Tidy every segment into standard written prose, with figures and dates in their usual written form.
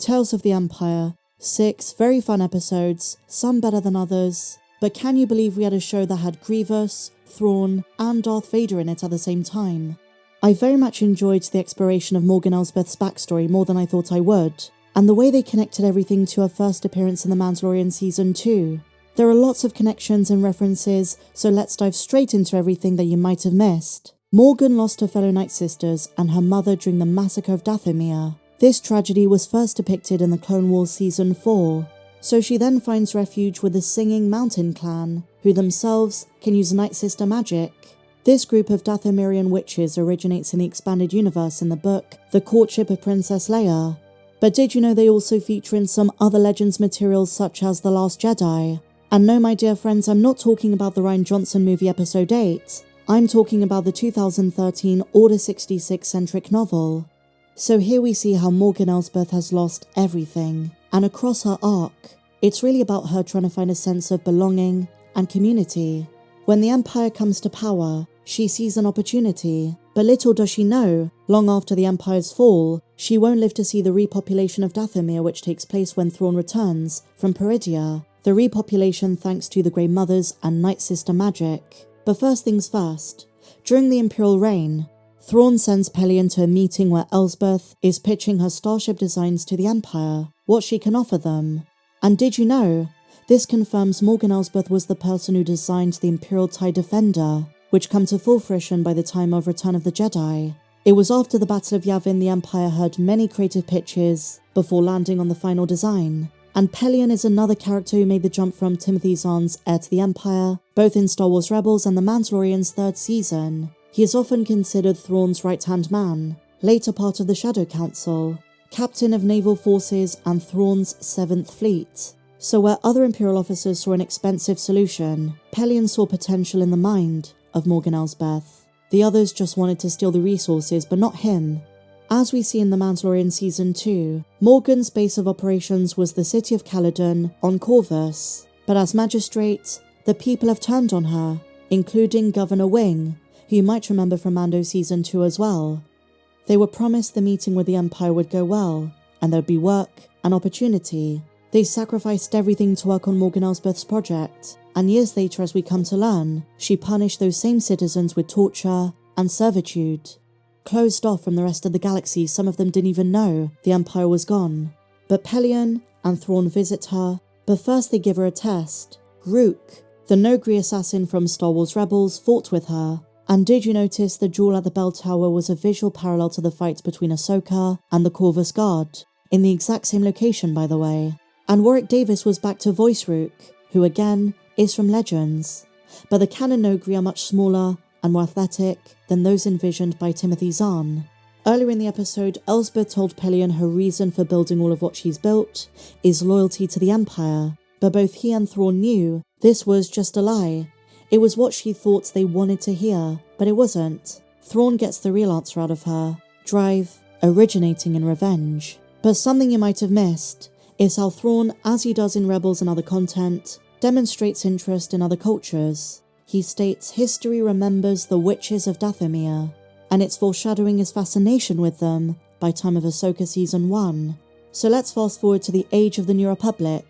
Tales of the Empire, 6 very fun episodes, some better than others, but can you believe we had a show that had Grievous, Thrawn, and Darth Vader in it at the same time? I very much enjoyed the exploration of Morgan Elsbeth's backstory more than I thought I would, and the way they connected everything to her first appearance in The Mandalorian Season 2. There are lots of connections and references, so let's dive straight into everything that you might have missed. Morgan lost her fellow Nightsisters and her mother during the Massacre of Dathomir. This tragedy was first depicted in the Clone Wars Season 4, so she then finds refuge with the Singing Mountain Clan, who themselves can use Nightsister magic. This group of Dathomirian witches originates in the expanded universe in the book The Courtship of Princess Leia. But did you know they also feature in some other Legends materials such as The Last Jedi? And no, my dear friends, I'm not talking about the Rian Johnson movie Episode 8. I'm talking about the 2013 Order 66-centric novel. So here we see how Morgan Elsbeth has lost everything, and across her arc, it's really about her trying to find a sense of belonging and community. When the Empire comes to power, she sees an opportunity, but little does she know, long after the Empire's fall, she won't live to see the repopulation of Dathomir, which takes place when Thrawn returns from Peridea. The repopulation thanks to the Grey Mothers and Nightsister magic. But first things first, during the Imperial reign, Thrawn sends Pellaeon to a meeting where Elsbeth is pitching her starship designs to the Empire, what she can offer them. And did you know, this confirms Morgan Elsbeth was the person who designed the Imperial TIE Defender, which come to full fruition by the time of Return of the Jedi. It was after the Battle of Yavin the Empire heard many creative pitches before landing on the final design. And Pellaeon is another character who made the jump from Timothy Zahn's Heir to the Empire, both in Star Wars Rebels and The Mandalorian's 3rd season. He is often considered Thrawn's right-hand man, later part of the Shadow Council, captain of naval forces and Thrawn's 7th Fleet. So where other Imperial officers saw an expensive solution, Pellaeon saw potential in the mind of Morgan Elsbeth. The others just wanted to steal the resources, but not him. As we see in The Mandalorian Season 2, Morgan's base of operations was the city of Caladan on Corvus, but as magistrate, the people have turned on her, including Governor Wing, who you might remember from Mando Season 2 as well. They were promised the meeting with the Empire would go well, and there'd be work and opportunity. They sacrificed everything to work on Morgan Elsbeth's project, and years later, as we come to learn, she punished those same citizens with torture and servitude. Closed off from the rest of the galaxy, some of them didn't even know the Empire was gone. But Pellaeon and Thrawn visit her, but first they give her a test. Rukh, the Rukh the Assassin from Star Wars Rebels, fought with her. And did you notice the duel at the Bell Tower was a visual parallel to the fight between Ahsoka and the Corvus Guard, in the exact same location by the way. And Warwick Davis was back to voice Rukh, who again is from Legends. But the canon Rukh are much smaller and more athletic than those envisioned by Timothy Zahn. Earlier in the episode, Elsbeth told Pellaeon her reason for building all of what she's built is loyalty to the Empire, but both he and Thrawn knew this was just a lie. It was what she thought they wanted to hear, but it wasn't. Thrawn gets the real answer out of her, drive originating in revenge. But something you might have missed is how Thrawn, as he does in Rebels and other content, demonstrates interest in other cultures. He states history remembers the witches of Dathomir, and it's foreshadowing his fascination with them by time of Ahsoka Season 1. So let's fast forward to the age of the New Republic.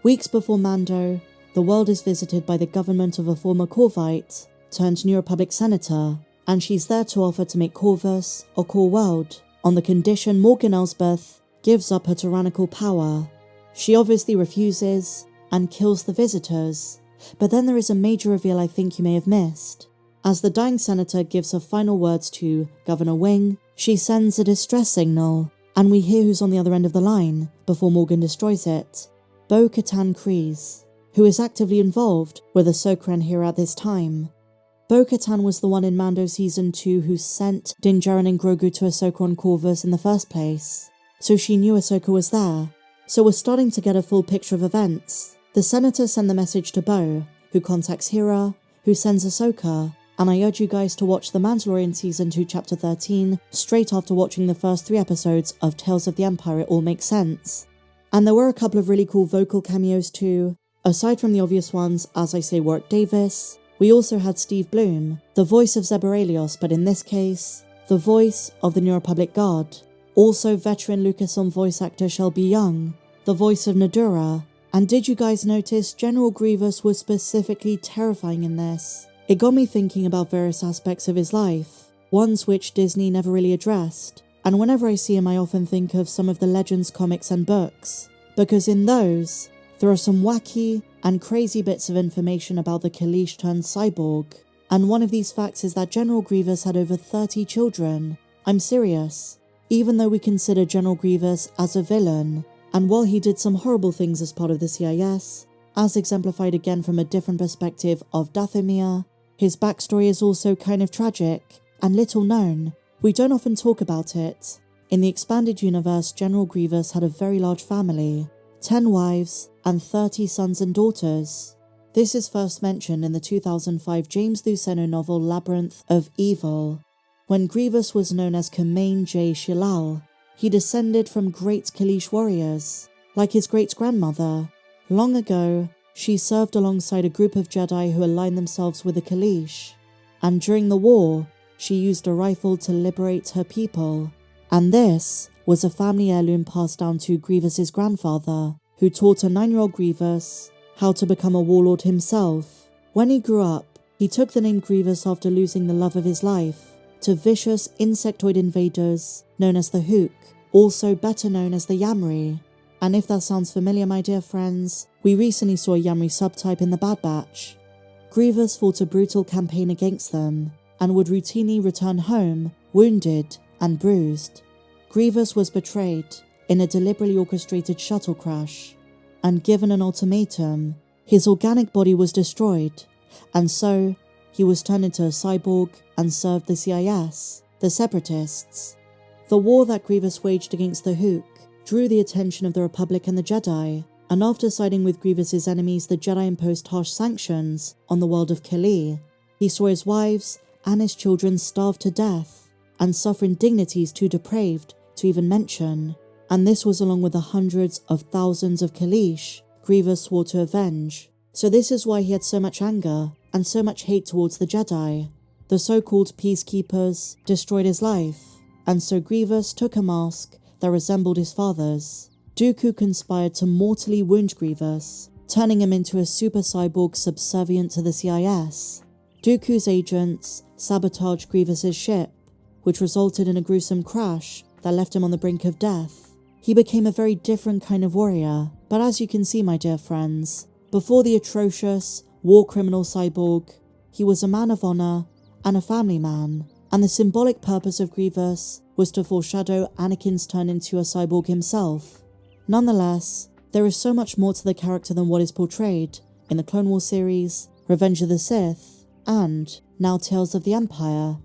Weeks before Mando, the world is visited by the government of a former Corvite turned New Republic senator, and she's there to offer to make Corvus a core world, on the condition Morgan Elsbeth gives up her tyrannical power. She obviously refuses and kills the visitors. But then there is a major reveal I think you may have missed. As the dying senator gives her final words to Governor Wing, she sends a distress signal, and we hear who's on the other end of the line before Morgan destroys it. Bo-Katan Kryze, who is actively involved with Ahsoka and Heir at this time. Bo-Katan was the one in Mando Season 2 who sent Din Djarin and Grogu to Ahsoka on Corvus in the first place, so she knew Ahsoka was there. So we're starting to get a full picture of events. The senator sent the message to Bo, who contacts Heir, who sends Ahsoka, and I urge you guys to watch The Mandalorian Season 2 Chapter 13 straight after watching the first 3 episodes of Tales of the Empire. It all makes sense. And there were a couple of really cool vocal cameos too. Aside from the obvious ones, as I say, Warwick Davis, we also had Steve Bloom, the voice of Zeborelios, but in this case, the voice of the New Republic Guard. Also, veteran Lucasfilm voice actor Shelby Young, the voice of Nadura. And did you guys notice General Grievous was specifically terrifying in this? It got me thinking about various aspects of his life, ones which Disney never really addressed. And whenever I see him, I often think of some of the Legends comics and books, because in those, there are some wacky and crazy bits of information about the Kaleesh turned cyborg. And one of these facts is that General Grievous had over 30 children. I'm serious. Even though we consider General Grievous as a villain, and while he did some horrible things as part of the CIS, as exemplified again from a different perspective of Dathomir, his backstory is also kind of tragic and little known. We don't often talk about it. In the expanded universe, General Grievous had a very large family, 10 wives and 30 sons and daughters. This is first mentioned in the 2005 James Luceno novel Labyrinth of Evil. When Grievous was known as Kamain J. Shilal, he descended from great Kaleesh warriors, like his great-grandmother. Long ago, she served alongside a group of Jedi who aligned themselves with the Kaleesh, and during the war, she used a rifle to liberate her people. And this was a family heirloom passed down to Grievous's grandfather, who taught a 9-year-old Grievous how to become a warlord himself. When he grew up, he took the name Grievous after losing the love of his life to vicious insectoid invaders known as the Hook, also better known as the Yamri. And if that sounds familiar, my dear friends, we recently saw a Yamri subtype in the Bad Batch. Grievous fought a brutal campaign against them, and would routinely return home, wounded and bruised. Grievous was betrayed in a deliberately orchestrated shuttle crash, and given an ultimatum, his organic body was destroyed, and so he was turned into a cyborg and served the CIS, the Separatists. The war that Grievous waged against the Hook drew the attention of the Republic and the Jedi, and after siding with Grievous's enemies, the Jedi imposed harsh sanctions on the world of Kaleesh. He saw his wives and his children starved to death, and suffer indignities too depraved to even mention, and this was along with the hundreds of thousands of Kaleesh Grievous swore to avenge. So this is why he had so much anger and so much hate towards the Jedi. The so-called peacekeepers destroyed his life, and so Grievous took a mask that resembled his father's. Dooku conspired to mortally wound Grievous, turning him into a super cyborg subservient to the CIS. Dooku's agents sabotaged Grievous's ship, which resulted in a gruesome crash that left him on the brink of death. He became a very different kind of warrior, but as you can see, my dear friends, before the atrocious, war criminal cyborg, he was a man of honor and a family man, and the symbolic purpose of Grievous was to foreshadow Anakin's turn into a cyborg himself. Nonetheless, there is so much more to the character than what is portrayed in the Clone Wars series, Revenge of the Sith, and now Tales of the Empire.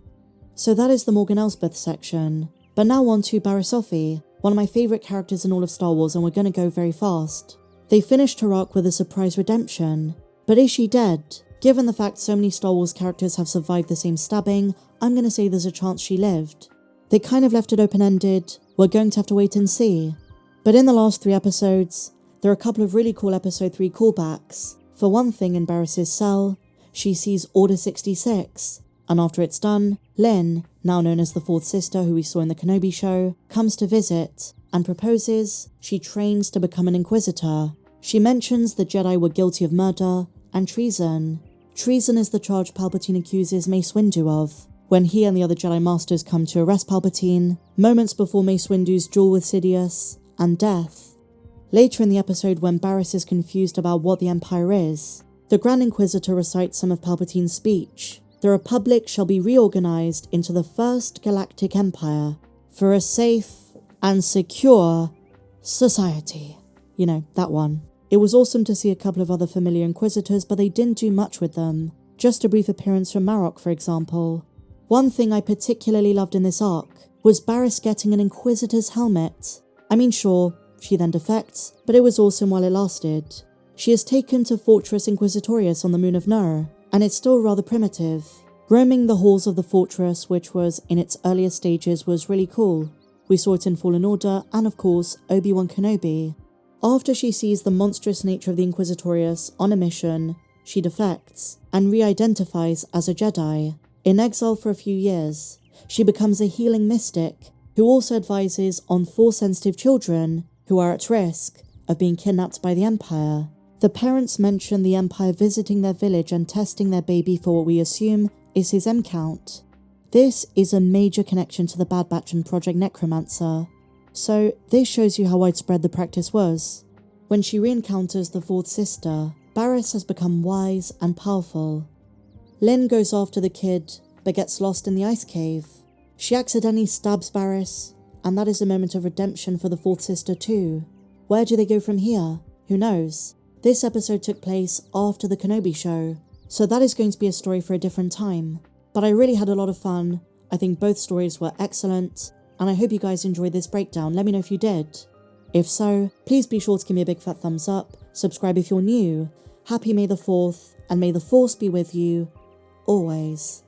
So that is the Morgan Elsbeth section. But now on to Barriss Offee, one of my favourite characters in all of Star Wars, and we're going to go very fast. They finished her arc with a surprise redemption, but is she dead? Given the fact so many Star Wars characters have survived the same stabbing, I'm going to say there's a chance she lived. They kind of left it open-ended, we're going to have to wait and see. But in the last 3 episodes, there are a couple of really cool episode 3 callbacks. For one thing, in Barriss's cell, she sees Order 66, and after it's done, Lynn, now known as the 4th sister who we saw in the Kenobi show, comes to visit and proposes she trains to become an Inquisitor. She mentions the Jedi were guilty of murder and treason. Treason is the charge Palpatine accuses Mace Windu of, when he and the other Jedi Masters come to arrest Palpatine, moments before Mace Windu's duel with Sidious, and death. Later in the episode, when Barriss is confused about what the Empire is, the Grand Inquisitor recites some of Palpatine's speech. The Republic shall be reorganized into the First Galactic Empire for a safe and secure society. You know, that one. It was awesome to see a couple of other familiar Inquisitors, but they didn't do much with them. Just a brief appearance from Marrok, for example. One thing I particularly loved in this arc was Barriss getting an Inquisitor's helmet. I mean, sure, she then defects, but it was awesome while it lasted. She is taken to Fortress Inquisitorious on the moon of Nur, and it's still rather primitive. Roaming the halls of the fortress, which was in its earlier stages, was really cool. We saw it in Fallen Order, and of course, Obi-Wan Kenobi. After she sees the monstrous nature of the Inquisitorious on a mission, she defects, and re-identifies as a Jedi. In exile for a few years, she becomes a healing mystic, who also advises on Force-sensitive children who are at risk of being kidnapped by the Empire. The parents mention the Empire visiting their village and testing their baby for what we assume is his M count. This is a major connection to the Bad Batch and Project Necromancer, so this shows you how widespread the practice was. When she re-encounters the fourth sister, Barriss has become wise and powerful. Lynn goes after the kid, but gets lost in the ice cave. She accidentally stabs Barriss, and that is a moment of redemption for the fourth sister too. Where do they go from here? Who knows? This episode took place after the Kenobi show, so that is going to be a story for a different time. But I really had a lot of fun. I think both stories were excellent, and I hope you guys enjoyed this breakdown. Let me know if you did. If so, please be sure to give me a big fat thumbs up, subscribe if you're new. Happy May the 4th, and may the Force be with you, always.